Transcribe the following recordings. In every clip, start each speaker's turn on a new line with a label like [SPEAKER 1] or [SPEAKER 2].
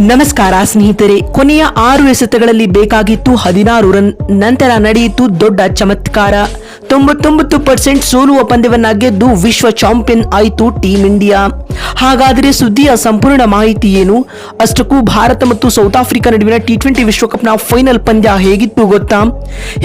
[SPEAKER 1] ನಮಸ್ಕಾರ ಸ್ನೇಹಿತರೆ, ಕೊನೆಯ 6 ಎಸೆತಗಳಲ್ಲಿ ಬೇಕಾಗಿತ್ತು 16 ರನ್. ನಂತರ ನಡೆಯಿತು ದೊಡ್ಡ ಚಮತ್ಕಾರ. 99% ಸೋಲುವ ಪಂದ್ಯವನ್ನ ಗೆದ್ದು ವಿಶ್ವ ಚಾಂಪಿಯನ್ ಆಯಿತು ಟೀಂ ಇಂಡಿಯಾ. ಹಾಗಾದರೆ ಸುದ್ದಿಯ ಸಂಪೂರ್ಣ ಮಾಹಿತಿ ಏನು? ಅಷ್ಟಕ್ಕೂ ಭಾರತ ಮತ್ತು ಸೌತ್ ಆಫ್ರಿಕಾ ನಡುವಿನ T20 ವಿಶ್ವಕಪ್ನ ಫೈನಲ್ ಪಂದ್ಯ ಹೇಗಿತ್ತು ಗೊತ್ತಾ?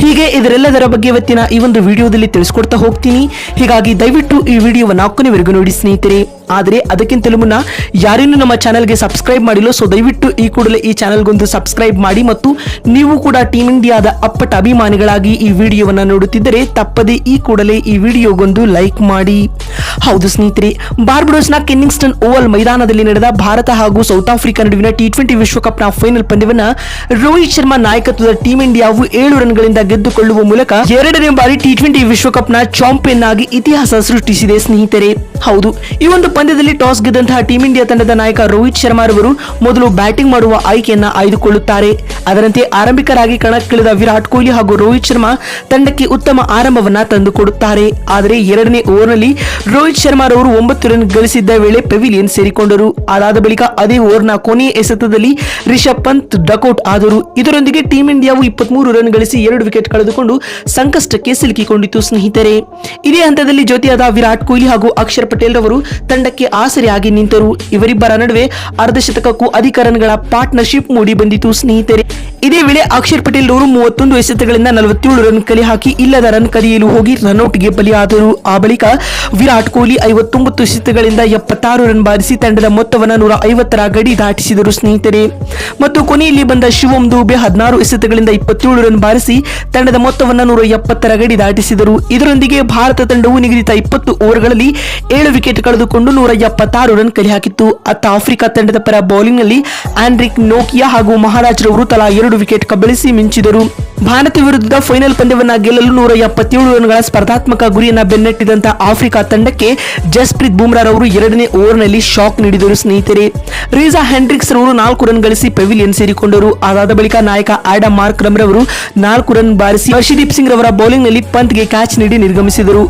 [SPEAKER 1] ಹೀಗೆ ಇದರೆಲ್ಲದರ ಬಗ್ಗೆ ಇವತ್ತಿನ ಈ ಒಂದು ವಿಡಿಯೋದಲ್ಲಿ ತಿಳಿಸ್ಕೊಡ್ತಾ ಹೋಗ್ತೀನಿ. ಹೀಗಾಗಿ ದಯವಿಟ್ಟು ಈ ವಿಡಿಯೋವನ್ನ ಕೊನೆವರೆಗೂ ನೋಡಿ ಸ್ನೇಹಿತರೆ. ಆದರೆ ಅದಕ್ಕಿಂತಲೂ ಮುನ್ನ ಯಾರೇನು ನಮ್ಮ ಚಾನೆಲ್ಗೆ ಸಬ್ಸ್ಕ್ರೈಬ್ ಮಾಡಿಲ್ಲ, ಸೊ ದಯವಿಟ್ಟು ಈ ಕೂಡಲೇ ಈ ಚಾನೆಲ್ಗೊಂದು ಸಬ್ಸ್ಕ್ರೈಬ್ ಮಾಡಿ ಮತ್ತು ನೀವು ಕೂಡ ಟೀಂ ಇಂಡಿಯಾದ ಅಪ್ಪಟ ಅಭಿಮಾನಿಗಳಾಗಿ ಈ ವಿಡಿಯೋವನ್ನ ನೋಡುತ್ತಿದ್ದರೆ ತಪ್ಪದೆ ಈ ಕೂಡಲೇ ಈ ವಿಡಿಯೋಗೊಂದು ಲೈಕ್ ಮಾಡಿ. ಹೌದು ಸ್ನೇಹಿತರೆ, ಬಾರ್ಬಡೋಸ್ನ ಕೆನ್ನಿಂಗ್ಸ್ಟನ್ ಓವಲ್ ಮೈದಾನದಲ್ಲಿ ನಡೆದ ಭಾರತ ಹಾಗೂ ಸೌತ್ ಆಫ್ರಿಕಾ ನಡುವಿನ T20 ವಿಶ್ವಕಪ್ನ ಫೈನಲ್ ಪಂದ್ಯವನ್ನ ರೋಹಿತ್ ಶರ್ಮಾ ನಾಯಕತ್ವದ ಟೀಂ ಇಂಡಿಯಾವು 7 ರನ್ಗಳಿಂದ ಗೆದ್ದುಕೊಳ್ಳುವ ಮೂಲಕ 2ನೇ ಬಾರಿ T20 ವಿಶ್ವಕಪ್ನ ಚಾಂಪಿಯನ್ ಆಗಿ ಇತಿಹಾಸ ಸೃಷ್ಟಿಸಿದೆ ಸ್ನೇಹಿತರೆ. ಹೌದು, ಈ ಒಂದು ಪಂದ್ಯದಲ್ಲಿ ಟಾಸ್ ಗೆದ್ದಂತಹ ಟೀಂ ಇಂಡಿಯಾ ತಂಡದ ನಾಯಕ ರೋಹಿತ್ ಶರ್ಮಾ ರವರು ಮೊದಲು ಬ್ಯಾಟಿಂಗ್ ಮಾಡುವ ಆಯ್ಕೆಯನ್ನ ಆಯ್ದುಕೊಳ್ಳುತ್ತಾರೆ. ಅದರಂತೆ ಆರಂಭಿಕರಾಗಿ ಕಣಕ್ಕಿಳಿದ ವಿರಾಟ್ ಕೊಹ್ಲಿ ಹಾಗೂ ರೋಹಿತ್ ಶರ್ಮಾ ತಂಡಕ್ಕೆ ಉತ್ತಮ ಆರಂಭವನ್ನ ತಂದುಕೊಡುತ್ತಾರೆ. ಆದರೆ 2ನೇ ಓವರ್ನಲ್ಲಿ ರೋಹಿತ್ ಶರ್ಮಾ ರವರು 9 ರನ್ ಗಳಿಸಿದ್ದ ವೇಳೆ ಪೆವಿಲಿಯನ್ ಸೇರಿಕೊಂಡರು. ಅದಾದ ಬಳಿಕ ಅದೇ ಓವರ್ನ ಕೊನೆಯ ಎಸೆತದಲ್ಲಿ ರಿಷಬ್ ಪಂತ್ ಡಕೌಟ್ ಆದರು. ಇದರೊಂದಿಗೆ ಟೀಂ ಇಂಡಿಯಾವು 23 ರನ್ ಗಳಿಸಿ 2 ವಿಕೆಟ್ ಕಳೆದುಕೊಂಡು ಸಂಕಷ್ಟಕ್ಕೆ ಸಿಲುಕಿಕೊಂಡಿತು ಸ್ನೇಹಿತರೆ. ಇದೇ ಹಂತದಲ್ಲಿ ಜೊತೆಯಾದ ವಿರಾಟ್ ಕೊಹ್ಲಿ ಹಾಗೂ ಅಕ್ಷರ್ ಪಟೇಲ್ ರವರು ತಂಡಕ್ಕೆ ಆಸರೆಯಾಗಿ ನಿಂತರು. ಇವರಿಬ್ಬರ ನಡುವೆ ಅರ್ಧಶತಕಕ್ಕೂ ಅಧಿಕ ರನ್ಗಳ ಪಾರ್ಟ್ನರ್ಶಿಪ್ ಮೂಡಿ ಬಂದಿತು ಸ್ನೇಹಿತರೆ. ಇದೇ ವೇಳೆ ಅಕ್ಷರ್ ಪಟೇಲ್ ರವರು 31 ಎಸೆತಗಳಿಂದ 47 ರನ್ ಕಲೆ ಹಾಕಿ ಇಲ್ಲದ ರನ್ ಕದಿಯಲು ಹೋಗಿ ರನ್ಔಟ್ಗೆ ಬಲಿಯಾದರು. ಆ ಬಳಿಕ ವಿರಾಟ್ ಕೊಹ್ಲಿ 59 ಎಸೆತಗಳಿಂದ 76 ರನ್ ಬಾರಿಸಿ ತಂಡದ ಮೊತ್ತವನ್ನು 150ರ ಗಡಿ ದಾಟಿಸಿದರು ಸ್ನೇಹಿತರೆ. ಮತ್ತು ಕೊನೆಯಲ್ಲಿ ಬಂದ ಶಿವಮ್ ದೂಬೆ 16 ಎಸೆತಗಳಿಂದ 27 ರನ್ ಬಾರಿಸಿ ತಂಡದ ಮೊತ್ತವನ್ನು 170ರ ಗಡಿ ದಾಟಿಸಿದರು. ಇದರೊಂದಿಗೆ ಭಾರತ ತಂಡವು ನಿಗದಿತ 20 ಓವರ್ಗಳಲ್ಲಿ 7 ವಿಕೆಟ್ ಕಳೆದುಕೊಂಡು 176 ರನ್ ಕಲೆ ಹಾಕಿತ್ತು. ಅತ್ತ ಆಫ್ರಿಕಾ ತಂಡದ ಪರ ಬೌಲಿಂಗ್ ನಲ್ಲಿ ಆಂಡ್ರಿಕ್ ನೋಕಿಯಾ ಹಾಗೂ ಮಹಾರಾಜ್ ರವರು ತಲಾ 2 ವಿಕೆಟ್ ಕಬಳಿಸಿ ಮಿಂಚಿದರು. ಭಾರತ ವಿರುದ್ಧ ಫೈನಲ್ ಪಂದ್ಯವನ್ನ ಗೆಲ್ಲಲು 177 ರನ್ಗಳ ಸ್ಪರ್ಧಾತ್ಮಕ ಗುರಿಯನ್ನ ಬೆನ್ನಟ್ಟಿದಂತ ಆಫ್ರಿಕಾ ತಂಡಕ್ಕೆ ಜಸ್ಪ್ರೀತ್ ಬುಮ್ರಾ ರವರು 2ನೇ ಓವರ್ನಲ್ಲಿ ಶಾಕ್ ನೀಡಿದರು ಸ್ನೇಹಿತರೆ. ರೀಜಾ ಹೆಂಡ್ರಿಕ್ಸ್ ರವರು 4 ರನ್ ಗಳಿಸಿ ಪೆವಿಲಿಯನ್ ಸೇರಿಕೊಂಡರು. ಅದಾದ ಬಳಿಕ ನಾಯಕ ಆಡಮ್ ಮಾರ್ಕ್ರಮ್ ರವರು 4 ರನ್ ಬಾರಿಸಿ ಹರ್ಷದೀಪ್ ಸಿಂಗ್ ರವರ ಬೌಲಿಂಗ್ ನಲ್ಲಿ ಪಂತ್ಗೆ ಕ್ಯಾಚ್ ನೀಡಿ ನಿರ್ಗಮಿಸಿದರು.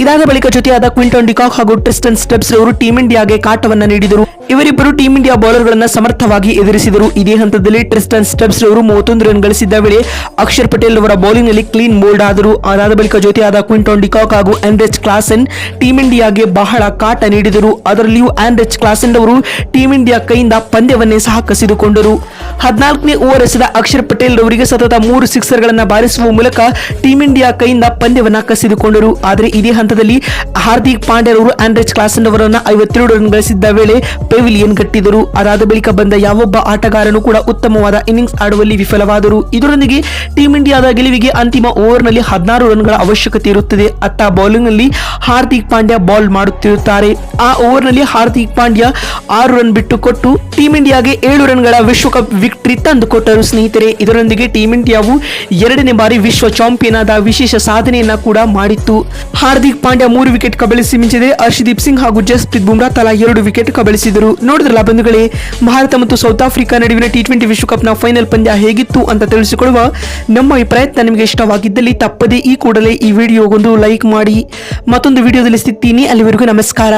[SPEAKER 1] ಇದಾದ ಬಳಿಕ ಜೊತೆಯಾದ ಕ್ವಿಂಟನ್ ಡಿಕಾಕ್ ಹಾಗೂ ಟ್ರಿಸ್ಟನ್ ಸ್ಟೆಬ್ಸ್ ರವರು ಟೀಂ ಇಂಡಿಯಾಗೆ ಕಾಟವನ್ನ ನೀಡಿದರು. ಇವರಿಬ್ಬರು ಟೀಂ ಇಂಡಿಯಾ ಬೌಲರ್ ಗಳನ್ನ ಸಮರ್ಥವಾಗಿ ಎದುರಿಸಿದರು. ಇದೇ ಹಂತದಲ್ಲಿ ಟ್ರಿಸ್ಟನ್ ಸ್ಟೆಬ್ಸ್ ರವರು 31 ರನ್ ಗಳಿಸಿದ್ದ ವೇಳೆ ಅಕ್ಷರ್ ಪಟೇಲ್ ಅವರ ಬೌಲಿಂಗ್ ನಲ್ಲಿ ಕ್ಲೀನ್ ಬೋಲ್ಡ್ ಆದರು. ಅದಾದ ಬಳಿಕ ಜೊತೆಯಾದ ಕ್ವಿಂಟನ್ ಡಿಕಾಕ್ ಹಾಗೂ ಆಂಡ್ರೆಚ್ ಕ್ಲಾಸೆನ್ ಟೀಂ ಇಂಡಿಯಾಗೆ ಬಹಳ ಕಾಟ ನೀಡಿದರು. ಅದರಲ್ಲಿಯೂ ಆಂಡ್ರೆಚ್ ಕ್ಲಾಸೆನ್ ಅವರು ಟೀಂ ಇಂಡಿಯಾ ಕೈಯಿಂದ ಪಂದ್ಯವನ್ನೇ ಸಹ ಕಸಿದುಕೊಂಡರು. 14ನೇ ಓವರ್ ಎಸೆದ ಅಕ್ಷರ್ ಪಟೇಲ್ ರವರಿಗೆ ಸತತ 3 ಸಿಕ್ಸರ್ಗಳನ್ನ ಬಾರಿಸುವ ಮೂಲಕ ಟೀಂ ಇಂಡಿಯಾ ಕೈಯಿಂದ ಪಂದ್ಯವನ್ನ ಕಸಿದುಕೊಂಡರು. ಆದರೆ ಇದೇ ಹಂತದಲ್ಲಿ ಹಾರ್ದಿಕ್ ಪಾಂಡ್ಯ ಅವರು ಆಂಡ್ರೆಚ್ ಕ್ಲಾಸೆನ್ ಅವರನ್ನ 52 ರನ್ ಗಳಿಸಿದ್ದ ವೇಳೆ ಪೆವಿಲಿಯನ್ ಗಟ್ಟಿದರು. ಅದಾದ ಬಳಿಕ ಬಂದ ಯಾವೊಬ್ಬ ಆಟಗಾರನು ಕೂಡ ಉತ್ತಮವಾದ ಇನ್ನಿಂಗ್ಸ್ ಆಡುವಲ್ಲಿ ವಿಫಲವಾದರು. ಇದರೊಂದಿಗೆ ಟೀಂ ಇಂಡಿಯಾದ ಗೆಲುವಿಗೆ ಅಂತಿಮ ಓವರ್ನಲ್ಲಿ 16 ರನ್ಗಳ ಅವಶ್ಯಕತೆ ಇರುತ್ತದೆ. ಅತ್ತ ಬೌಲಿಂಗ್ ನಲ್ಲಿ ಹಾರ್ದಿಕ್ ಪಾಂಡ್ಯ ಬಾಲ್ ಮಾಡುತ್ತಿರುತ್ತಾರೆ. ಆ ಓವರ್ನಲ್ಲಿ ಹಾರ್ದಿಕ್ ಪಾಂಡ್ಯ 6 ರನ್ ಬಿಟ್ಟು ಕೊಟ್ಟು ಟೀಂ ಇಂಡಿಯಾಗೆ 7 ರನ್ಗಳ ವಿಶ್ವಕಪ್ ವಿಕ್ಟರಿ ತಂದುಕೊಟ್ಟರು ಸ್ನೇಹಿತರೆ. ಇದರೊಂದಿಗೆ ಟೀಂ ಇಂಡಿಯಾವು 2ನೇ ಬಾರಿ ವಿಶ್ವ ಚಾಂಪಿಯನ್ ಆದ ವಿಶೇಷ ಸಾಧನೆಯನ್ನ ಕೂಡ ಮಾಡಿತ್ತು. ಹಾರ್ದಿಕ್ ಪಾಂಡ್ಯ 3 ವಿಕೆಟ್ ಕಬಳಿಸಿ ಮಿಂಚಿದೆ. ಹರ್ಷದೀಪ್ ಸಿಂಗ್ ಹಾಗೂ ಜಸ್ಪ್ರೀತ್ ಬುಮ್ರಾ ತಲಾ 2 ವಿಕೆಟ್ ಕಬಳಿಸಿದರು. ನೋಡಿದ್ರಲ್ಲ ಬಂಧುಗಳೇ, ಭಾರತ ಮತ್ತು ಸೌತ್ ಆಫ್ರಿಕಾ ನಡುವಿನ T20 ವಿಶ್ವಕಪ್ನ ಫೈನಲ್ ಪಂದ್ಯ ಹೇಗಿತ್ತು ಅಂತ ತಿಳಿಸಿಕೊಡುವ ನಮ್ಮ ಈ ಪ್ರಯತ್ನ ನಿಮಗೆ ಇಷ್ಟವಾಗಿದ್ದಲ್ಲಿ ತಪ್ಪದೇ ಈ ಕೂಡಲೇ ಈ ವಿಡಿಯೋಗೊಂದು ಲೈಕ್ ಮಾಡಿ. ಮತ್ತೊಂದು ವಿಡಿಯೋದಲ್ಲಿ ಸಿಗ್ತೀನಿ. ಅಲ್ಲಿವರೆಗೂ ನಮಸ್ಕಾರ.